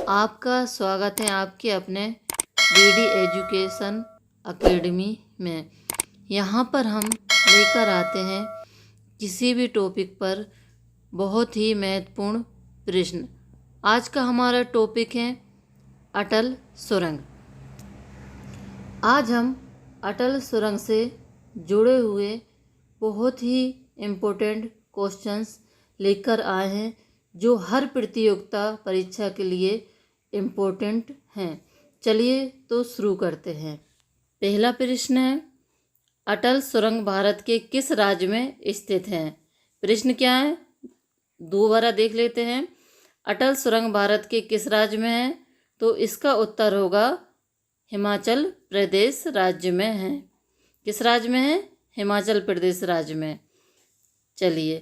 आपका स्वागत है आपके अपने डीडी एजुकेशन एकेडमी में। यहाँ पर हम लेकर आते हैं किसी भी टॉपिक पर बहुत ही महत्वपूर्ण प्रश्न। आज का हमारा टॉपिक है अटल सुरंग। आज हम अटल सुरंग से जुड़े हुए बहुत ही इम्पोर्टेंट क्वेश्चंस लेकर आए हैं जो हर प्रतियोगिता परीक्षा के लिए इम्पोर्टेंट हैं। चलिए तो शुरू करते हैं। पहला प्रश्न है, अटल सुरंग भारत के किस राज्य में स्थित है? प्रश्न क्या है, दोबारा देख लेते हैं। अटल सुरंग भारत के किस राज्य में है? तो इसका उत्तर होगा हिमाचल प्रदेश राज्य में है। किस राज्य में है? हिमाचल प्रदेश राज्य में। चलिए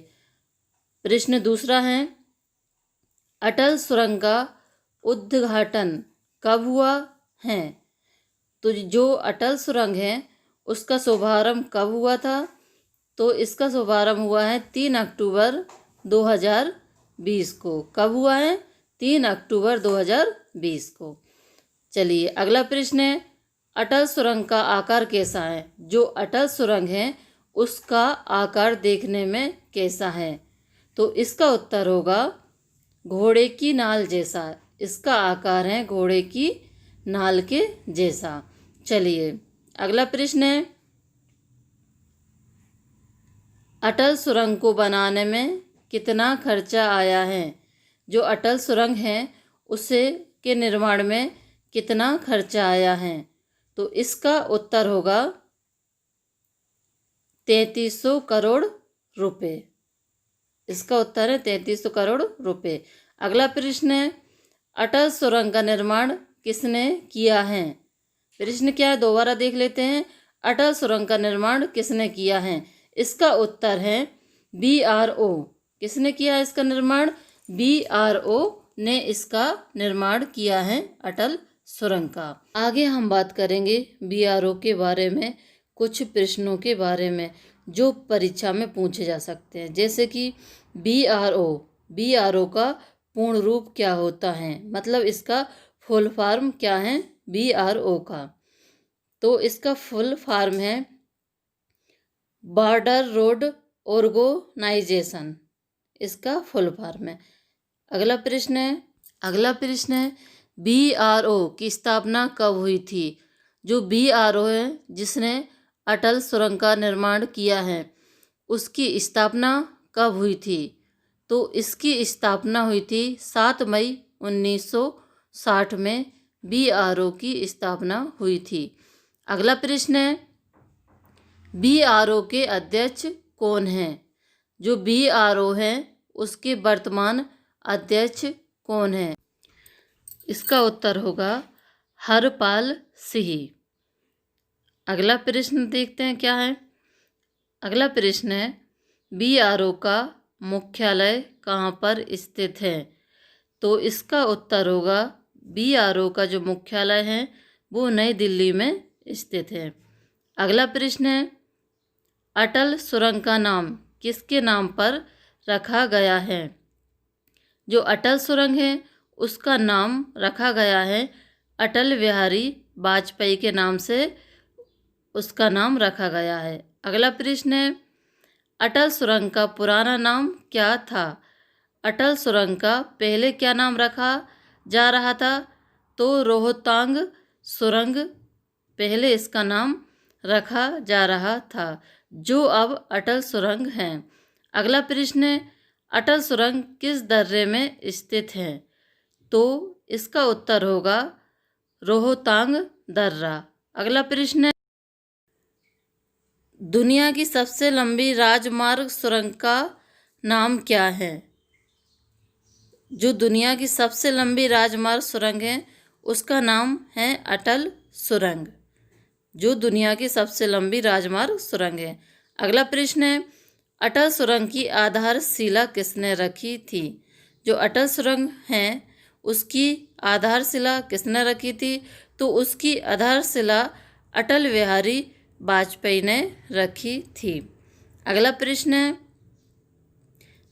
प्रश्न दूसरा है, अटल सुरंग का उद्घाटन कब हुआ है? तो जो अटल सुरंग है उसका शुभारंभ कब हुआ था? तो इसका शुभारंभ हुआ है 3 अक्टूबर 2020 को। कब हुआ है? 3 अक्टूबर 2020 को। चलिए अगला प्रश्न है, अटल सुरंग का आकार कैसा है? जो अटल सुरंग है उसका आकार देखने में कैसा है? तो इसका उत्तर होगा घोड़े की नाल जैसा। इसका आकार है घोड़े की नाल के जैसा। चलिए अगला प्रश्न है, अटल सुरंग को बनाने में कितना खर्चा आया है? जो अटल सुरंग है उसे के निर्माण में कितना खर्चा आया है? तो इसका उत्तर होगा 3300 करोड़ रुपए। इसका उत्तर है 3300 करोड़ रुपए। अगला प्रश्न है, अटल सुरंग का निर्माण किसने किया है? प्रश्न क्या है, दोबारा देख लेते हैं। अटल सुरंग का निर्माण किसने किया है? इसका उत्तर है BRO। किसने किया है इसका निर्माण? BRO ने इसका निर्माण किया है अटल सुरंग का। आगे हम बात करेंगे BRO के बारे में, कुछ प्रश्नों के बारे में जो परीक्षा में पूछे जा सकते हैं। जैसे कि BRO का पूर्ण रूप क्या होता है, मतलब इसका फुल फॉर्म क्या है BRO का? तो इसका फुल फॉर्म है बॉर्डर रोड ऑर्गेनाइजेशन। इसका फुल फॉर्म है। अगला प्रश्न है, BRO की स्थापना कब हुई थी? जो BRO है जिसने अटल सुरंग का निर्माण किया है उसकी स्थापना कब हुई थी? तो इसकी स्थापना हुई थी 7 मई 1960 में BRO की स्थापना हुई थी। अगला प्रश्न है, BRO के अध्यक्ष कौन हैं? जो BRO है उसके वर्तमान अध्यक्ष कौन है? इसका उत्तर होगा हरपाल सिंह। अगला प्रश्न देखते हैं क्या है। अगला प्रश्न है, BRO का मुख्यालय कहाँ पर स्थित है? तो इसका उत्तर होगा BRO का जो मुख्यालय है वो नई दिल्ली में स्थित है। अगला प्रश्न है, अटल सुरंग का नाम किसके नाम पर रखा गया है? जो अटल सुरंग है उसका नाम रखा गया है अटल बिहारी वाजपेयी के नाम से उसका नाम रखा गया है। अगला प्रश्न है, अटल सुरंग का पुराना नाम क्या था? अटल सुरंग का पहले क्या नाम रखा जा रहा था? तो रोहतांग सुरंग पहले इसका नाम रखा जा रहा था, जो अब अटल सुरंग है। अगला प्रश्न है, अटल सुरंग किस दर्रे में स्थित है? तो इसका उत्तर होगा रोहतांग दर्रा। अगला प्रश्न है, दुनिया की सबसे लंबी राजमार्ग सुरंग का नाम क्या है? जो दुनिया की सबसे लंबी राजमार्ग सुरंग है उसका नाम है अटल सुरंग। जो दुनिया की सबसे लंबी राजमार्ग सुरंग है। अगला प्रश्न है, अटल सुरंग की आधारशिला किसने रखी थी? जो अटल सुरंग है उसकी आधारशिला किसने रखी थी? तो उसकी आधारशिला अटल बिहारी वाजपेयी ने रखी थी। अगला प्रश्न है,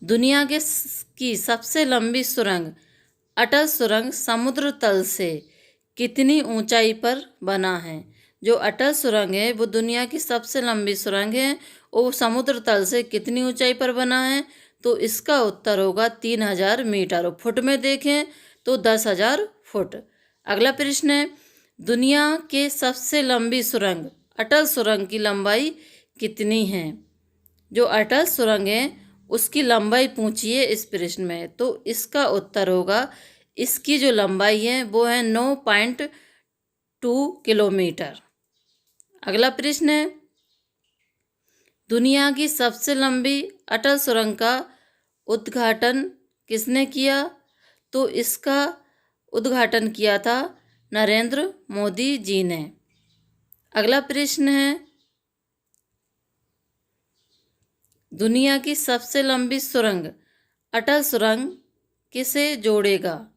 दुनिया की सबसे लंबी सुरंग अटल सुरंग समुद्र तल से कितनी ऊंचाई पर बना है? जो अटल सुरंग है वो दुनिया की सबसे लंबी सुरंग है और वो समुद्र तल से कितनी ऊंचाई पर बना है? तो इसका उत्तर होगा 3000 मीटर। और फुट में देखें तो 10,000 फुट। अगला प्रश्न है, दुनिया के सबसे लंबी सुरंग अटल सुरंग की लंबाई कितनी है? जो अटल सुरंग है उसकी लंबाई पूछिए इस प्रश्न में, तो इसका उत्तर होगा, इसकी जो लंबाई है वो है 9.2 किलोमीटर। अगला प्रश्न है, दुनिया की सबसे लंबी अटल सुरंग का उद्घाटन किसने किया? तो इसका उद्घाटन किया था नरेंद्र मोदी जी ने। अगला प्रश्न है, दुनिया की सबसे लंबी सुरंग अटल सुरंग किसे जोड़ेगा?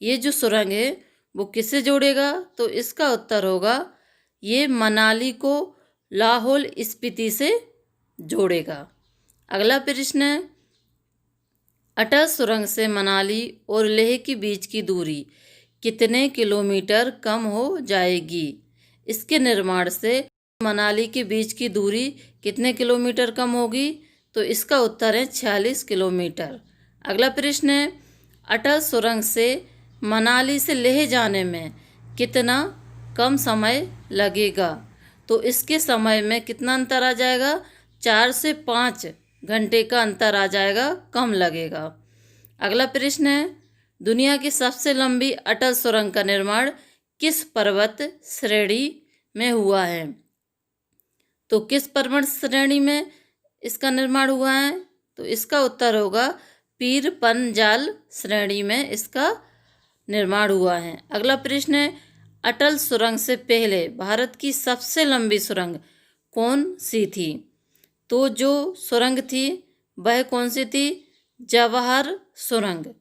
ये जो सुरंग है वो किसे जोड़ेगा? तो इसका उत्तर होगा, ये मनाली को लाहौल स्पीति से जोड़ेगा। अगला प्रश्न है, अटल सुरंग से मनाली और लेह के बीच की दूरी कितने किलोमीटर कम हो जाएगी? इसके निर्माण से मनाली के बीच की दूरी कितने किलोमीटर कम होगी? तो इसका उत्तर है 46 किलोमीटर। अगला प्रश्न है, अटल सुरंग से मनाली से लेह जाने में कितना कम समय लगेगा? तो इसके समय में कितना अंतर आ जाएगा? 4 से 5 घंटे का अंतर आ जाएगा, कम लगेगा। अगला प्रश्न है, दुनिया की सबसे लंबी अटल सुरंग का निर्माण किस पर्वत श्रेणी में हुआ है? तो किस पर्वत श्रेणी में इसका निर्माण हुआ है? तो इसका उत्तर होगा पीर पंजाल श्रेणी में इसका निर्माण हुआ है। अगला प्रश्न है, अटल सुरंग से पहले भारत की सबसे लंबी सुरंग कौन सी थी? तो जो सुरंग थी वह कौन सी थी? जवाहर सुरंग।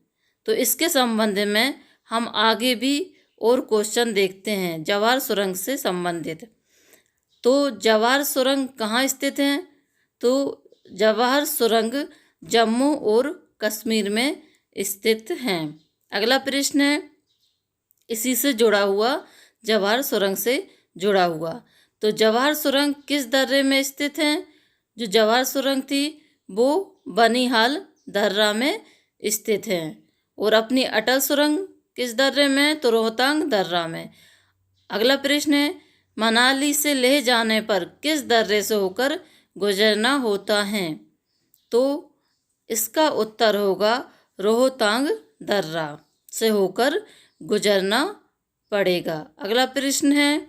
तो इसके संबंध में हम आगे भी और क्वेश्चन देखते हैं जवाहर सुरंग से संबंधित। तो जवाहर सुरंग कहाँ स्थित है? तो जवाहर सुरंग जम्मू और कश्मीर में स्थित हैं। अगला प्रश्न है, इसी से जुड़ा हुआ, जवाहर सुरंग से जुड़ा हुआ, तो जवाहर सुरंग किस दर्रे में स्थित है? जो जवाहर सुरंग थी वो बनिहाल दर्रा में स्थित है। और अपनी अटल सुरंग किस दर्रे में? तो रोहतांग दर्रा में। अगला प्रश्न है, मनाली से लेह जाने पर किस दर्रे से होकर गुजरना होता है? तो इसका उत्तर होगा रोहतांग दर्रा से होकर गुजरना पड़ेगा। अगला प्रश्न है,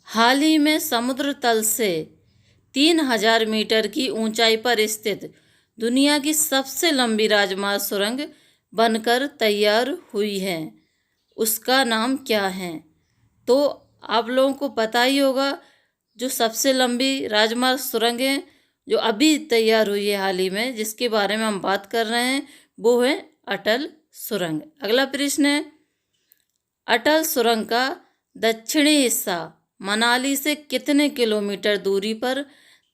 हाल ही में समुद्र तल से 3000 मीटर की ऊंचाई पर स्थित दुनिया की सबसे लंबी राजमार्ग सुरंग बनकर तैयार हुई है, उसका नाम क्या है? तो आप लोगों को पता ही होगा, जो सबसे लंबी राजमार्ग सुरंग है जो अभी तैयार हुई है हाल ही में, जिसके बारे में हम बात कर रहे हैं, वो है अटल सुरंग। अगला प्रश्न है, अटल सुरंग का दक्षिणी हिस्सा मनाली से कितने किलोमीटर दूरी पर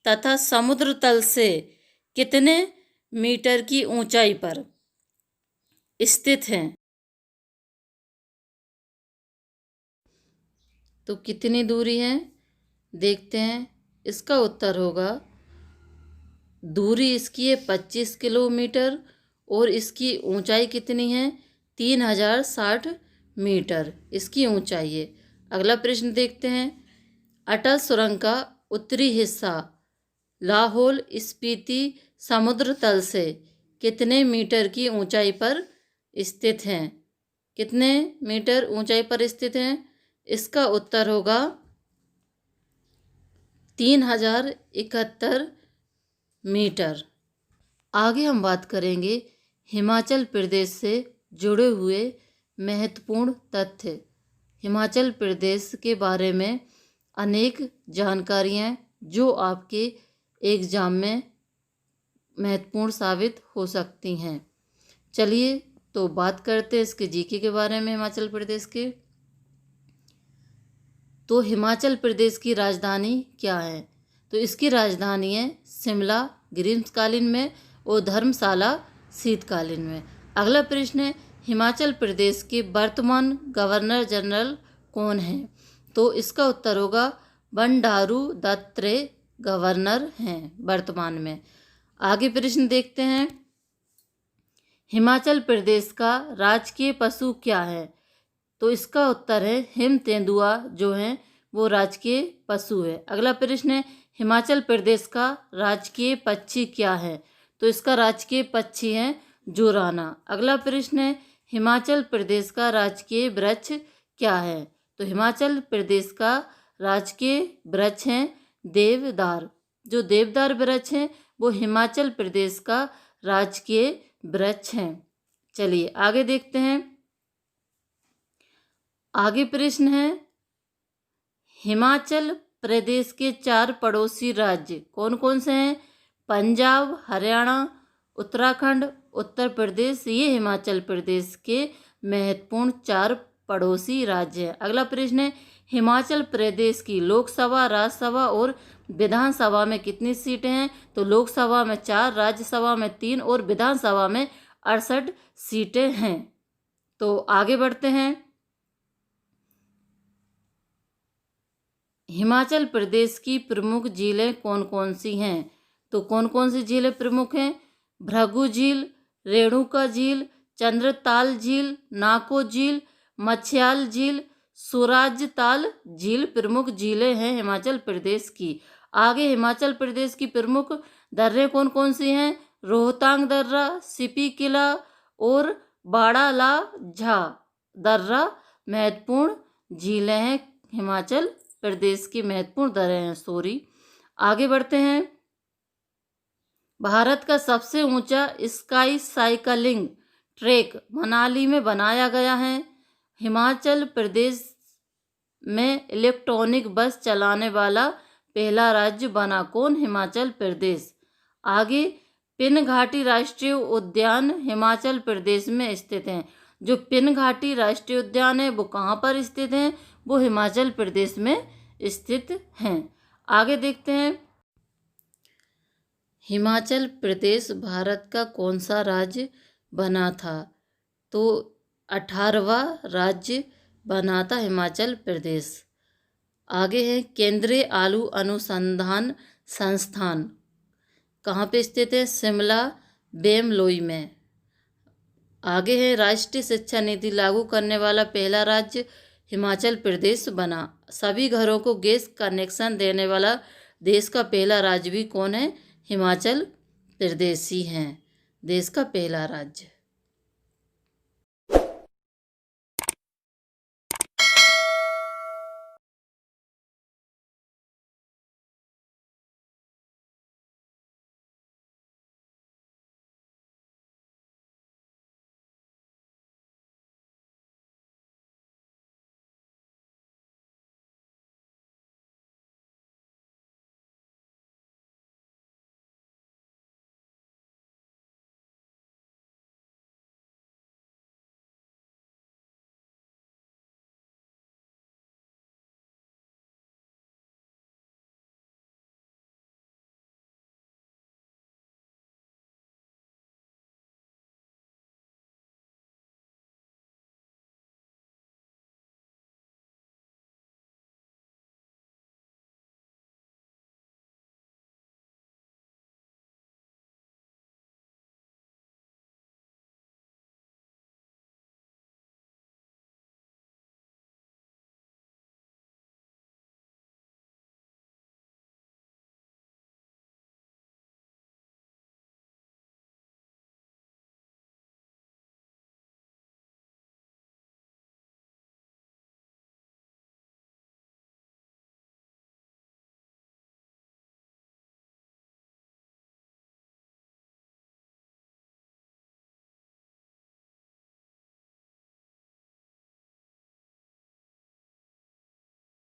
तथा समुद्र तल से कितने मीटर की ऊंचाई पर स्थित है? तो कितनी दूरी है देखते हैं। इसका उत्तर होगा, दूरी इसकी है 25 किलोमीटर और इसकी ऊंचाई कितनी है? 3060 मीटर इसकी ऊंचाई है। अगला प्रश्न देखते हैं, अटल सुरंग का उत्तरी हिस्सा लाहौल स्पीति समुद्र तल से कितने मीटर की ऊंचाई पर स्थित है? कितने मीटर ऊंचाई पर स्थित है? इसका उत्तर होगा 3071 मीटर। आगे हम बात करेंगे हिमाचल प्रदेश से जुड़े हुए महत्वपूर्ण तथ्य। हिमाचल प्रदेश के बारे में अनेक जानकारियाँ जो आपके एग्जाम में महत्वपूर्ण साबित हो सकती हैं। चलिए तो बात करते हैं इसके जीके के बारे में हिमाचल प्रदेश के। तो हिमाचल प्रदेश की राजधानी क्या है? तो इसकी राजधानी है शिमला ग्रीष्मकालीन में और धर्मशाला शीतकालीन में। अगला प्रश्न है, हिमाचल प्रदेश के वर्तमान गवर्नर जनरल कौन हैं? तो इसका उत्तर होगा बंडारू दत्तात्रेय गवर्नर हैं वर्तमान में। आगे प्रश्न देखते हैं, हिमाचल प्रदेश का राजकीय पशु क्या है? तो इसका उत्तर है हिम तेंदुआ जो है वो राजकीय पशु है। अगला प्रश्न है, हिमाचल प्रदेश का राजकीय पक्षी क्या है? तो इसका राजकीय पक्षी है जुराना। अगला प्रश्न है, हिमाचल प्रदेश का राजकीय वृक्ष क्या है? तो हिमाचल प्रदेश का राजकीय वृक्ष है देवदार। जो देवदार वृक्ष है वो हिमाचल प्रदेश का राजकीय वृक्ष है। चलिए आगे देखते हैं। आगे प्रश्न है, हिमाचल प्रदेश के 4 पड़ोसी राज्य कौन कौन से हैं? पंजाब, हरियाणा, उत्तराखंड, उत्तर प्रदेश। ये हिमाचल प्रदेश के महत्वपूर्ण 4 पड़ोसी राज्य हैं। अगला प्रश्न है, हिमाचल प्रदेश की लोकसभा, राज्यसभा और विधानसभा में कितनी सीटें हैं? तो लोकसभा में 4, राज्यसभा में 3 और विधानसभा में 68 सीटें हैं। तो आगे बढ़ते हैं। हिमाचल प्रदेश की प्रमुख झीलें कौन कौन सी हैं? तो कौन कौन सी झीलें प्रमुख हैं? भृगु झील, रेणुका झील, चंद्रताल झील, नाको झील, मछयाल झील, सुराजताल झील प्रमुख झीलें हैं हिमाचल प्रदेश की। आगे हिमाचल प्रदेश की प्रमुख दर्रे कौन कौन सी हैं? रोहतांग दर्रा, सिपी किला और बाड़ाला झा दर्रा महत्वपूर्ण झीलें हैं हिमाचल प्रदेश की महत्वपूर्ण दर्रे हैं। आगे बढ़ते हैं। भारत का सबसे ऊंचा स्काई साइकिलिंग ट्रैक मनाली में बनाया गया है। हिमाचल प्रदेश में इलेक्ट्रॉनिक बस चलाने वाला पहला राज्य बना कौन? हिमाचल प्रदेश। आगे पिन घाटी राष्ट्रीय उद्यान हिमाचल प्रदेश में स्थित हैं। जो पिन घाटी राष्ट्रीय उद्यान है वो कहाँ पर स्थित है? वो हिमाचल प्रदेश में स्थित हैं। आगे देखते हैं, हिमाचल प्रदेश भारत का कौन सा राज्य बना था? तो 18वां राज्य बना था हिमाचल प्रदेश। आगे है, केंद्रीय आलू अनुसंधान संस्थान कहाँ पे स्थित है? शिमला बेमलोई में। आगे है, राष्ट्रीय शिक्षा नीति लागू करने वाला पहला राज्य हिमाचल प्रदेश बना। सभी घरों को गैस कनेक्शन देने वाला देश का पहला राज्य भी कौन है? हिमाचल प्रदेश ही है देश का पहला राज्य।